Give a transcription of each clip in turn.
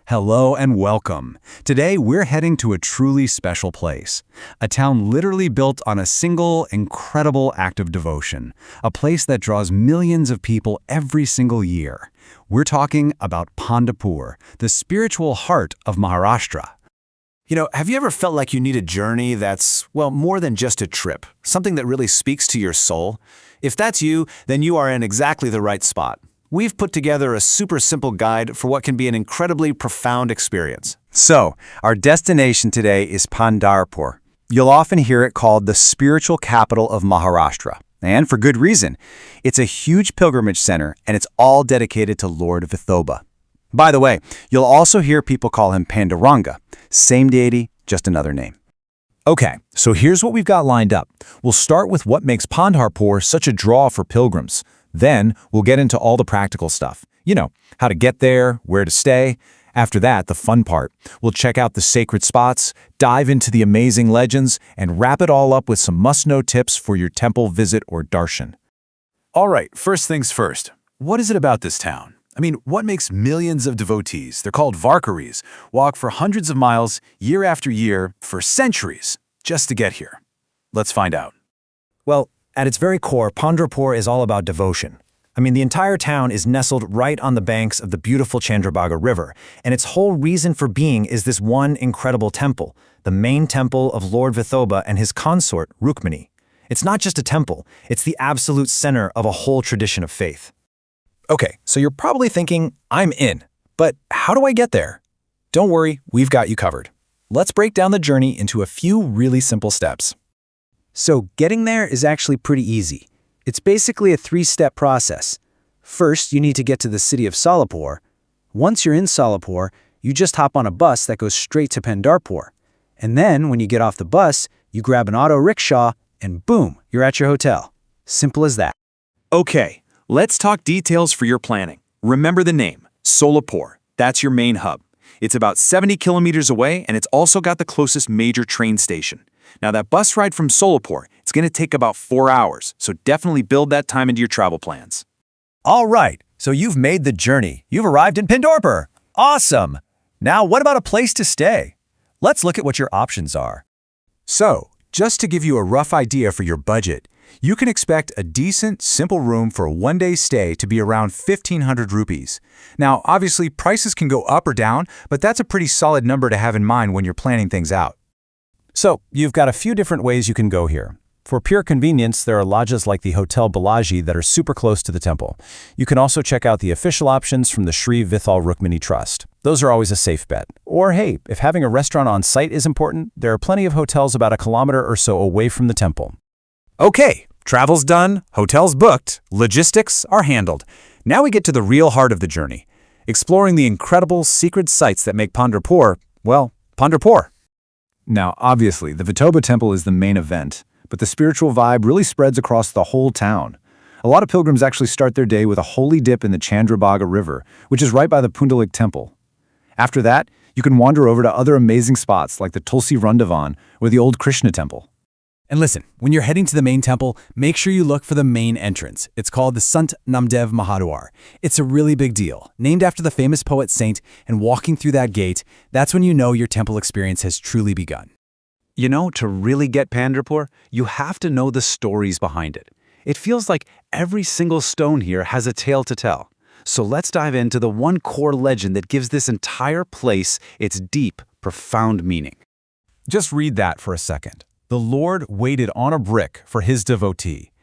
Hello and welcome. Today we're heading to a truly special place. A town literally built on a single, incredible act of devotion. A place that draws millions of people every single year. We're talking about Pandharpur, the spiritual heart of Maharashtra. Have you ever felt like you need a journey that's, more than just a trip? Something that really speaks to your soul? If that's you, then you are in exactly the right spot. We've put together a super simple guide for what can be an incredibly profound experience. So, our destination today is Pandharpur. You'll often hear it called the spiritual capital of Maharashtra. And for good reason. It's a huge pilgrimage center, and it's all dedicated to Lord Vitthal. By the way, you'll also hear people call him Panduranga. Same deity, just another name. Okay, so here's what we've got lined up. We'll start with what makes Pandharpur such a draw for pilgrims. Then we'll get into all the practical stuff. How to get there, where to stay. After that, the fun part. We'll check out the sacred spots, dive into the amazing legends, and wrap it all up with some must-know tips for your temple visit or darshan. All right, first things first. What is it about this town? What makes millions of devotees, they're called Varkaris, walk for hundreds of miles, year after year, for centuries, just to get here? Let's find out. Well, at its very core, Pandharpur is all about devotion. The entire town is nestled right on the banks of the beautiful Chandrabhaga River, and its whole reason for being is this one incredible temple, the main temple of Lord Vitthal and his consort, Rukmini. It's not just a temple, it's the absolute center of a whole tradition of faith. Okay, so you're probably thinking, I'm in, but how do I get there? Don't worry, we've got you covered. Let's break down the journey into a few really simple steps. So getting there is actually pretty easy. It's basically a three-step process. First, you need to get to the city of Solapur. Once you're in Solapur, you just hop on a bus that goes straight to Pandharpur. And then, when you get off the bus, you grab an auto rickshaw, and boom, you're at your hotel. Simple as that. Okay, let's talk details for your planning. Remember the name, Solapur. That's your main hub. It's about 70 kilometers away, and it's also got the closest major train station. Now, that bus ride from Solapur, it's going to take about 4 hours, so definitely build that time into your travel plans. All right, so you've made the journey. You've arrived in Pandharpur. Awesome! Now, what about a place to stay? Let's look at what your options are. So, just to give you a rough idea for your budget, you can expect a decent, simple room for a one-day stay to be around 1,500 rupees. Now, obviously, prices can go up or down, but that's a pretty solid number to have in mind when you're planning things out. So, you've got a few different ways you can go here. For pure convenience, there are lodges like the Hotel Balaji that are super close to the temple. You can also check out the official options from the Shri Vitthal Rukmini Trust. Those are always a safe bet. Or hey, if having a restaurant on site is important, there are plenty of hotels about a kilometer or so away from the temple. Okay, travel's done, hotels booked, logistics are handled. Now we get to the real heart of the journey, exploring the incredible secret sites that make Pandharpur, Pandharpur. Now, obviously, the Vitthal temple is the main event, but the spiritual vibe really spreads across the whole town. A lot of pilgrims actually start their day with a holy dip in the Chandrabhaga River, which is right by the Pundalika temple. After that, you can wander over to other amazing spots like the Tulsi Rundavan or the old Krishna temple. And listen, when you're heading to the main temple, make sure you look for the main entrance. It's called the Sant Namdev Mahadwar. It's a really big deal, named after the famous poet saint, and walking through that gate, that's when you know your temple experience has truly begun. To really get Pandharpur, you have to know the stories behind it. It feels like every single stone here has a tale to tell. So let's dive into the one core legend that gives this entire place its deep, profound meaning. Just read that for a second. The Lord waited on a brick for his devotee.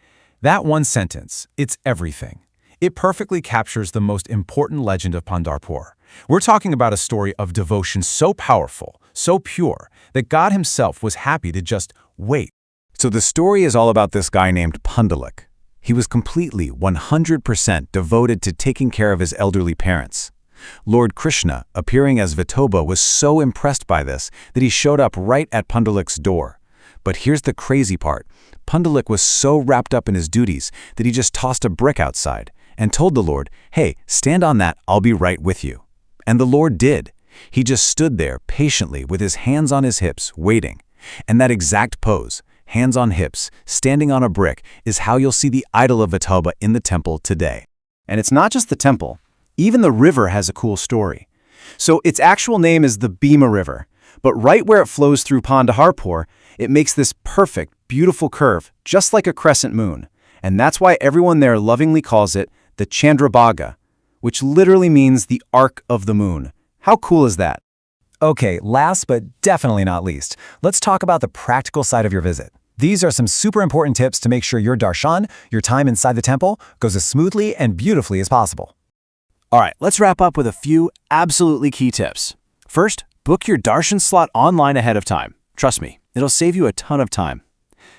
That one sentence, it's everything. It perfectly captures the most important legend of Pandharpur. We're talking about a story of devotion so powerful, so pure, that God himself was happy to just wait. So the story is all about this guy named Pundalika. He was completely 100% devoted to taking care of his elderly parents. Lord Krishna, appearing as Vitthal, was so impressed by this that he showed up right at Pundalika's door. But here's the crazy part. Pundalika was so wrapped up in his duties that he just tossed a brick outside and told the Lord, "Hey, stand on that, I'll be right with you." And the Lord did. He just stood there patiently with his hands on his hips, waiting. And that exact pose, hands on hips, standing on a brick, is how you'll see the idol of Vitthal in the temple today. And it's not just the temple. Even the river has a cool story. So its actual name is the Bhima River, but right where it flows through Pandharpur, it makes this perfect, beautiful curve, just like a crescent moon. And that's why everyone there lovingly calls it the Chandrabhaga, which literally means the arc of the moon. How cool is that? Okay, last but definitely not least, let's talk about the practical side of your visit. These are some super important tips to make sure your darshan, your time inside the temple, goes as smoothly and beautifully as possible. All right, let's wrap up with a few absolutely key tips. First, book your darshan slot online ahead of time. Trust me, it'll save you a ton of time.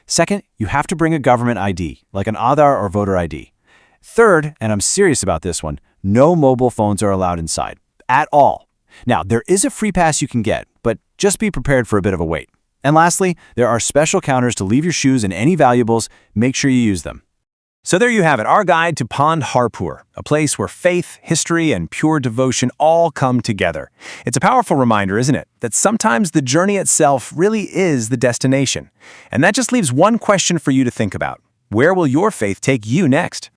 Second, you have to bring a government ID, like an Aadhaar or voter ID. Third, and I'm serious about this one, no mobile phones are allowed inside, at all. Now, there is a free pass you can get, but just be prepared for a bit of a wait. And lastly, there are special counters to leave your shoes and any valuables. Make sure you use them. So there you have it, our guide to Pandharpur, a place where faith, history, and pure devotion all come together. It's a powerful reminder, isn't it, that sometimes the journey itself really is the destination. And that just leaves one question for you to think about. Where will your faith take you next?